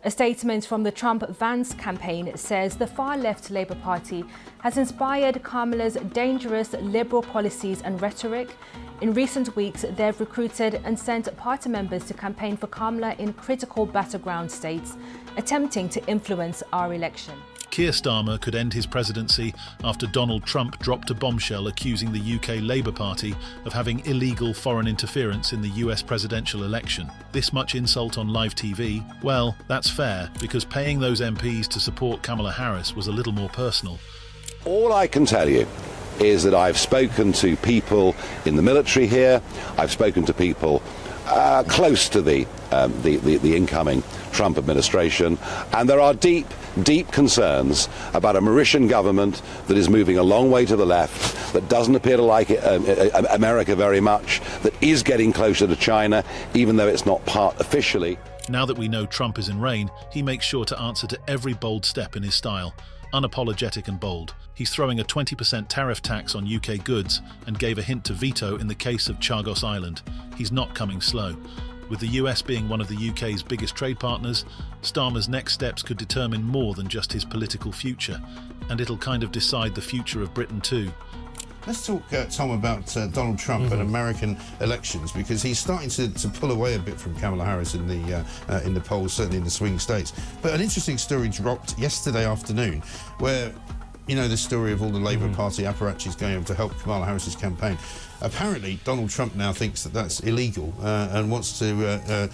A statement from the Trump-Vance campaign says the far-left Labour Party has inspired Kamala's dangerous liberal policies and rhetoric. In recent weeks, they've recruited and sent party members to campaign for Kamala in critical battleground states, attempting to influence our election. Keir Starmer could end his presidency after Donald Trump dropped a bombshell accusing the UK Labour Party of having illegal foreign interference in the US presidential election. This much insult on live TV? Well, that's fair, because paying those MPs to support Kamala Harris was a little more personal. All I can tell you is that I've spoken to people in the military here, I've spoken to people close to the incoming Trump administration, and there are deep concerns about a Mauritian government that is moving a long way to the left, that doesn't appear to like America very much, that is getting closer to China, even though it's not part officially. Now that we know Trump is in reign, he makes sure to answer to every bold step in his style. Unapologetic and bold. He's throwing a 20% tariff tax on UK goods and gave a hint to veto in the case of Chagos Island. He's not coming slow. With the US being one of the UK's biggest trade partners, Starmer's next steps could determine more than just his political future, and it'll kind of decide the future of Britain too. Let's talk, Tom, about Donald Trump and American elections, because he's starting to pull away a bit from Kamala Harris in the polls, certainly in the swing states. But an interesting story dropped yesterday afternoon, where, you know, the story of all the Labour Party apparatchiks going over to help Kamala Harris's campaign. Apparently, Donald Trump now thinks that that's illegal and wants to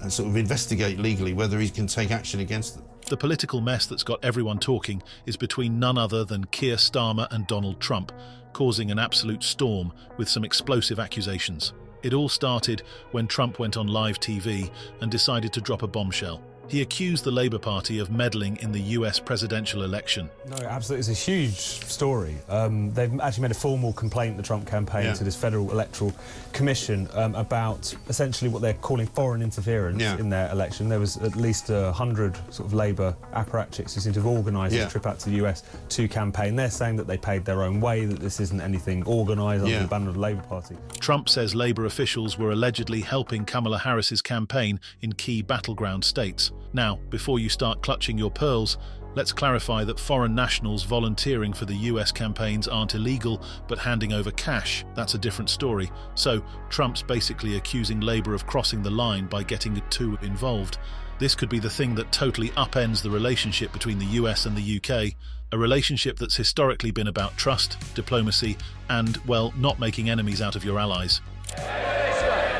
sort of investigate legally whether he can take action against them. The political mess that's got everyone talking is between none other than Keir Starmer and Donald Trump, causing an absolute storm with some explosive accusations. It all started when Trump went on live TV and decided to drop a bombshell. He accused the Labour Party of meddling in the US presidential election. No, absolutely. It's a huge story. They've actually made a formal complaint, the Trump campaign, to this Federal Electoral Commission about essentially what they're calling foreign interference in their election. There was at least 100 sort of Labour apparatchiks who seem to have organised a trip out to the US to campaign. They're saying that they paid their own way, that this isn't anything organised under the banner of the Labour Party. Trump says Labour officials were allegedly helping Kamala Harris's campaign in key battleground states. Now, before you start clutching your pearls, let's clarify that foreign nationals volunteering for the US campaigns aren't illegal, but handing over cash, that's a different story. So, Trump's basically accusing Labour of crossing the line by getting the two involved. This could be the thing that totally upends the relationship between the US and the UK, a relationship that's historically been about trust, diplomacy, and, well, not making enemies out of your allies.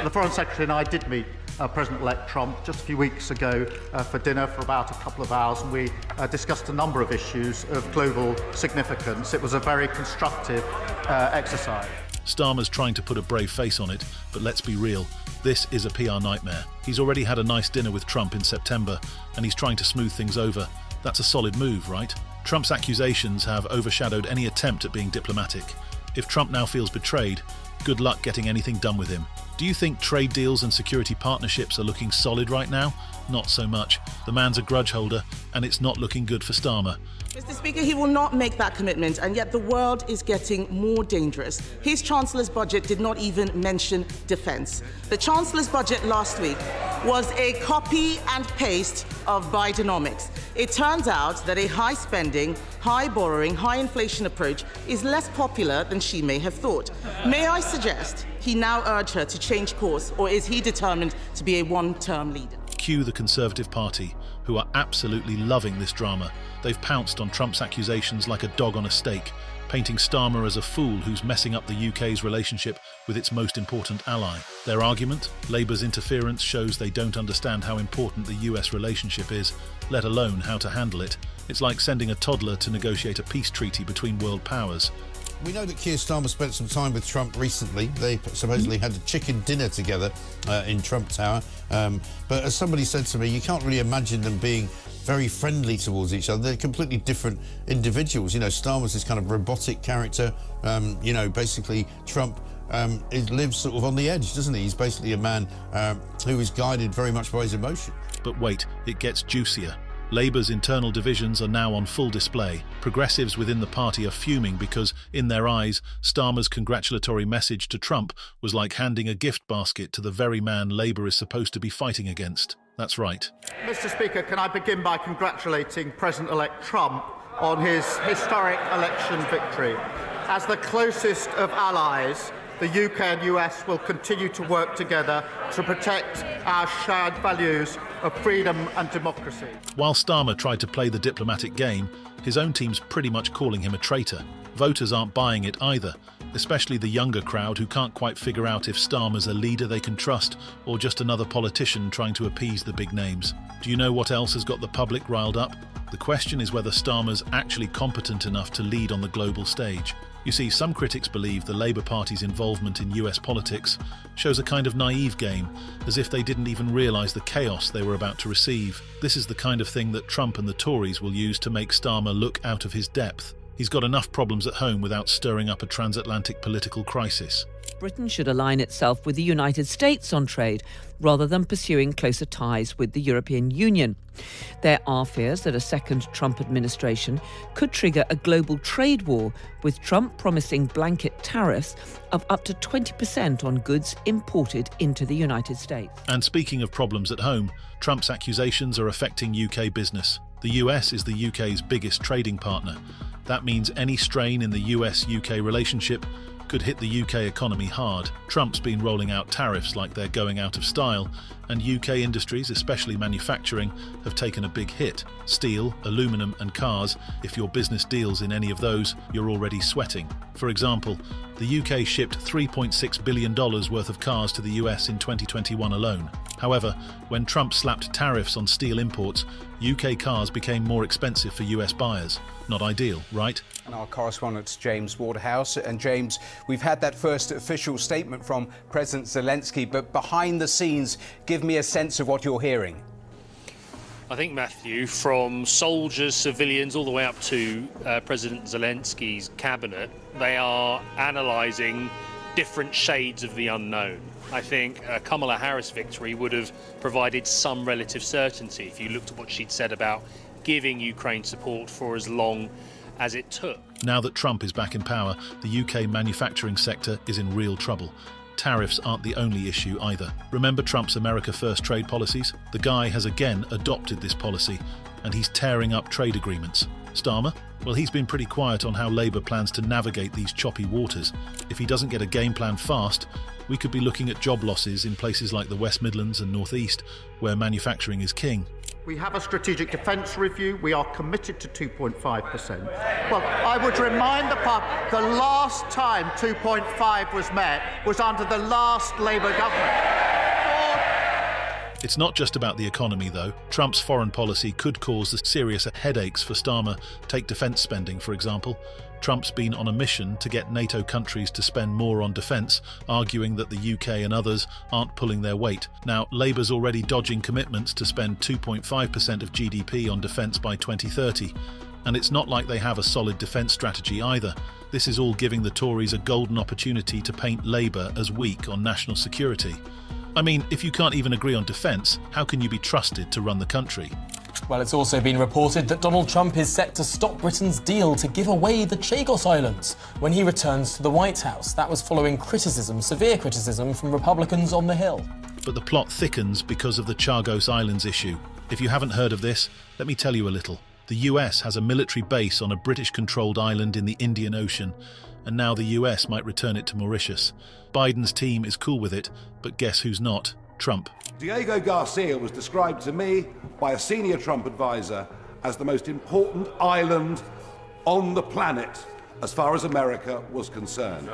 The Foreign Secretary and I did meet President-elect Trump just a few weeks ago for dinner for about a couple of hours, and we discussed a number of issues of global significance. It was a very constructive exercise. Starmer's trying to put a brave face on it, but let's be real, this is a PR nightmare. He's already had a nice dinner with Trump in September, and he's trying to smooth things over. That's a solid move, right? Trump's accusations have overshadowed any attempt at being diplomatic. If Trump now feels betrayed, good luck getting anything done with him. Do you think trade deals and security partnerships are looking solid right now? Not so much. The man's a grudge holder, and it's not looking good for Starmer. Mr. Speaker, he will not make that commitment, and yet the world is getting more dangerous. His Chancellor's budget did not even mention defence. The Chancellor's budget last week was a copy and paste of Bidenomics. It turns out that a high spending, high borrowing, high inflation approach is less popular than she may have thought. May I suggest he now urge her to change course, or is he determined to be a one-term leader? Cue the Conservative Party, who are absolutely loving this drama. They've pounced on Trump's accusations like a dog on a stake, painting Starmer as a fool who's messing up the UK's relationship with its most important ally. Their argument? Labour's interference shows they don't understand how important the US relationship is, let alone how to handle it. It's like sending a toddler to negotiate a peace treaty between world powers. We know that Keir Starmer spent some time with Trump recently. They supposedly had a chicken dinner together in Trump Tower. But as somebody said to me, you can't really imagine them being very friendly towards each other. They're completely different individuals. You know, Starmer's this kind of robotic character. You know, basically Trump lives sort of on the edge, doesn't he? He's basically a man who is guided very much by his emotion. But wait, it gets juicier. Labour's internal divisions are now on full display. Progressives within the party are fuming because, in their eyes, Starmer's congratulatory message to Trump was like handing a gift basket to the very man Labour is supposed to be fighting against. That's right. Mr. Speaker, can I begin by congratulating President-elect Trump on his historic election victory. As the closest of allies, the UK and US will continue to work together to protect our shared values of freedom and democracy. While Starmer tried to play the diplomatic game, his own team's pretty much calling him a traitor. Voters aren't buying it either, especially the younger crowd who can't quite figure out if Starmer's a leader they can trust or just another politician trying to appease the big names. Do you know what else has got the public riled up? The question is whether Starmer's actually competent enough to lead on the global stage. You see, some critics believe the Labour Party's involvement in US politics shows a kind of naive game, as if they didn't even realise the chaos they were about to receive. This is the kind of thing that Trump and the Tories will use to make Starmer look out of his depth. He's got enough problems at home without stirring up a transatlantic political crisis. Britain should align itself with the United States on trade, rather than pursuing closer ties with the European Union. There are fears that a second Trump administration could trigger a global trade war, with Trump promising blanket tariffs of up to 20% on goods imported into the United States. And speaking of problems at home, Trump's accusations are affecting UK business. The US is the UK's biggest trading partner. That means any strain in the US-UK relationship could hit the UK economy hard. Trump's been rolling out tariffs like they're going out of style, and UK industries, especially manufacturing, have taken a big hit. Steel, aluminum and cars, if your business deals in any of those, you're already sweating. For example, the UK shipped $3.6 billion worth of cars to the US in 2021 alone. However, when Trump slapped tariffs on steel imports, UK cars became more expensive for US buyers. Not ideal, right? And our correspondent James Waterhouse. And James, we've had that first official statement from President Zelensky, but behind the scenes, give me a sense of what you're hearing. I think, Matthew, from soldiers, civilians, all the way up to President Zelensky's cabinet, they are analysing different shades of the unknown. I think Kamala Harris' victory would have provided some relative certainty if you looked at what she'd said about giving Ukraine support for as long as it took. Now that Trump is back in power, the UK manufacturing sector is in real trouble. Tariffs aren't the only issue either. Remember Trump's America First trade policies? The guy has again adopted this policy, and he's tearing up trade agreements. Starmer? Well, he's been pretty quiet on how Labour plans to navigate these choppy waters. If he doesn't get a game plan fast, we could be looking at job losses in places like the West Midlands and North East, where manufacturing is king. We have a strategic defence review. We are committed to 2.5%. Well, I would remind the public the last time 2.5 was met was under the last Labour government. It's not just about the economy, though. Trump's foreign policy could cause serious headaches for Starmer. Take defence spending, for example. Trump's been on a mission to get NATO countries to spend more on defence, arguing that the UK and others aren't pulling their weight. Now, Labour's already dodging commitments to spend 2.5% of GDP on defence by 2030. And it's not like they have a solid defence strategy either. This is all giving the Tories a golden opportunity to paint Labour as weak on national security. I mean, if you can't even agree on defence, how can you be trusted to run the country? Well, it's also been reported that Donald Trump is set to stop Britain's deal to give away the Chagos Islands when he returns to the White House. That was following criticism, severe criticism, from Republicans on the Hill. But the plot thickens because of the Chagos Islands issue. If you haven't heard of this, let me tell you a little. The US has a military base on a British-controlled island in the Indian Ocean, and now the US might return it to Mauritius. Biden's team is cool with it, but guess who's not? Trump. Diego Garcia was described to me by a senior Trump advisor as the most important island on the planet as far as America was concerned.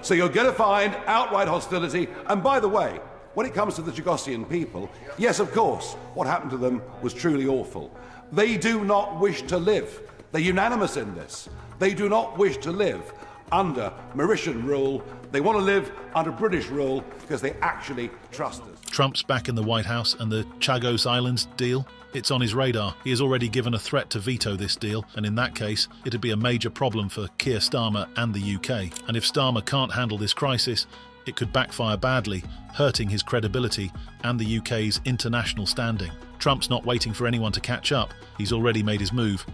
So you're going to find outright hostility. And by the way, when it comes to the Chagosian people, yes, of course, what happened to them was truly awful. They do not wish to live. They're unanimous in this. They do not wish to live under Mauritian rule. They want to live under British rule because they actually trust us. Trump's back in the White House, and the Chagos Islands deal? It's on his radar. He has already given a threat to veto this deal, and in that case, it'd be a major problem for Keir Starmer and the UK. And if Starmer can't handle this crisis, it could backfire badly, hurting his credibility and the UK's international standing. Trump's not waiting for anyone to catch up. He's already made his move.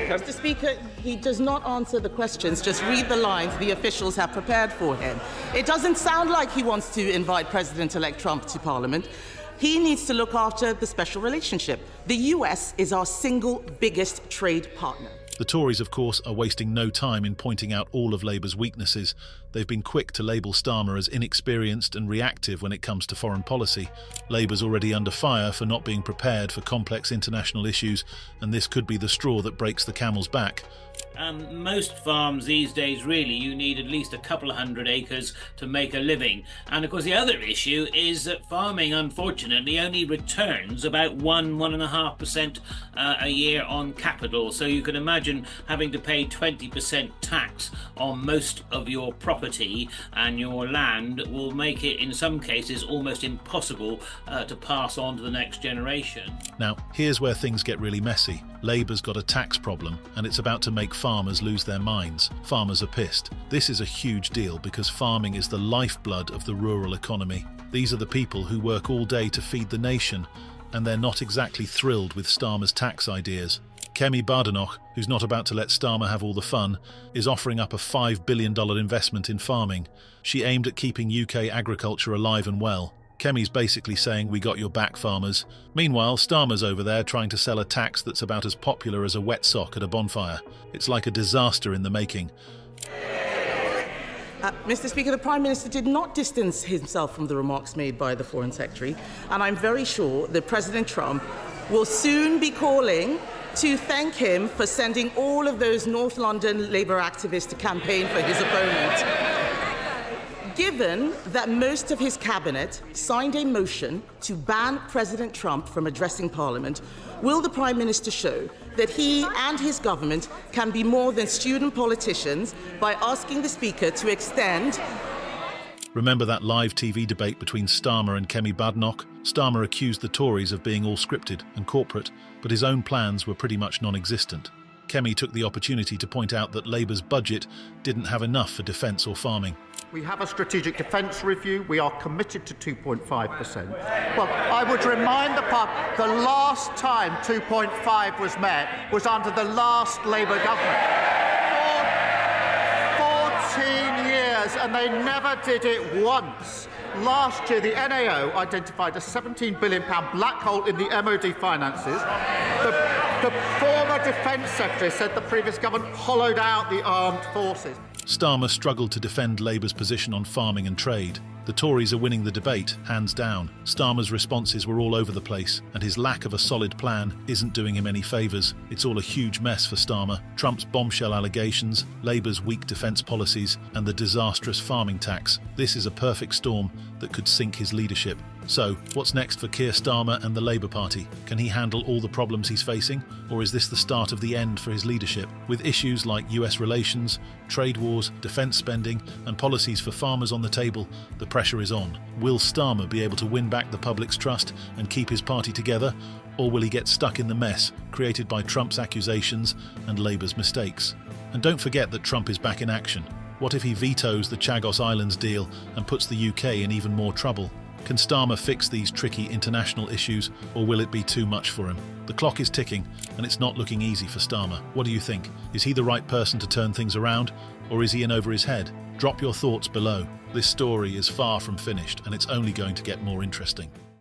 Mr. Speaker, he does not answer the questions, just read the lines the officials have prepared for him. It doesn't sound like he wants to invite President-elect Trump to Parliament. he needs to look after the special relationship. The US is our single biggest trade partner. The Tories, of course, are wasting no time in pointing out all of Labour's weaknesses. They've been quick to label Starmer as inexperienced and reactive when it comes to foreign policy. Labour's already under fire for not being prepared for complex international issues, and this could be the straw that breaks the camel's back. Most farms these days, really, you need at least a couple of 100 acres to make a living. And of course the other issue is that farming, unfortunately, only returns about 1–1.5% a year on capital. So you can imagine having to pay 20% tax on most of your property, and your land will make it, in some cases, almost impossible to pass on to the next generation. Now, here's where things get really messy. Labour's got a tax problem, and it's about to make farmers lose their minds. Farmers are pissed. This is a huge deal because farming is the lifeblood of the rural economy. These are the people who work all day to feed the nation, and they're not exactly thrilled with Starmer's tax ideas. Kemi Badenoch, who's not about to let Starmer have all the fun, is offering up a $5 billion investment in farming. She aimed at keeping UK agriculture alive and well. Kemi's basically saying, "We got your back, farmers." Meanwhile, Starmer's over there trying to sell a tax that's about as popular as a wet sock at a bonfire. It's like a disaster in the making. Mr. Speaker, the Prime Minister did not distance himself from the remarks made by the Foreign Secretary, and I'm very sure that President Trump will soon be calling to thank him for sending all of those North London Labour activists to campaign for his opponent. Given that most of his cabinet signed a motion to ban President Trump from addressing Parliament, will the Prime Minister show that he and his government can be more than student politicians by asking the Speaker to extend? Remember that live TV debate between Starmer and Kemi Badenoch? Starmer accused the Tories of being all scripted and corporate, but his own plans were pretty much non-existent. Kemi took the opportunity to point out that Labour's budget didn't have enough for defence or farming. We have a strategic defence review. We are committed to 2.5%. Well, I would remind the last time 2.5 was met was under the last Labour government. 14 years, and they never did it once. Last year, the NAO identified a £17 billion black hole in the MOD finances. The former Defence Secretary said the previous government hollowed out the armed forces. Starmer struggled to defend Labour's position on farming and trade. The Tories are winning the debate, hands down. Starmer's responses were all over the place, and his lack of a solid plan isn't doing him any favours. It's all a huge mess for Starmer. Trump's bombshell allegations, Labour's weak defence policies, and the disastrous farming tax. This is a perfect storm that could sink his leadership. So, what's next for Keir Starmer and the Labour Party? Can he handle all the problems he's facing? Or is this the start of the end for his leadership? With issues like US relations, trade wars, defence spending, and policies for farmers on the table, the pressure is on. Will Starmer be able to win back the public's trust and keep his party together? Or will he get stuck in the mess created by Trump's accusations and Labour's mistakes? And don't forget that Trump is back in action. What if he vetoes the Chagos Islands deal and puts the UK in even more trouble? Can Starmer fix these tricky international issues, or will it be too much for him? The clock is ticking, and it's not looking easy for Starmer. What do you think? Is he the right person to turn things around, or is he in over his head? Drop your thoughts below. This story is far from finished, and it's only going to get more interesting.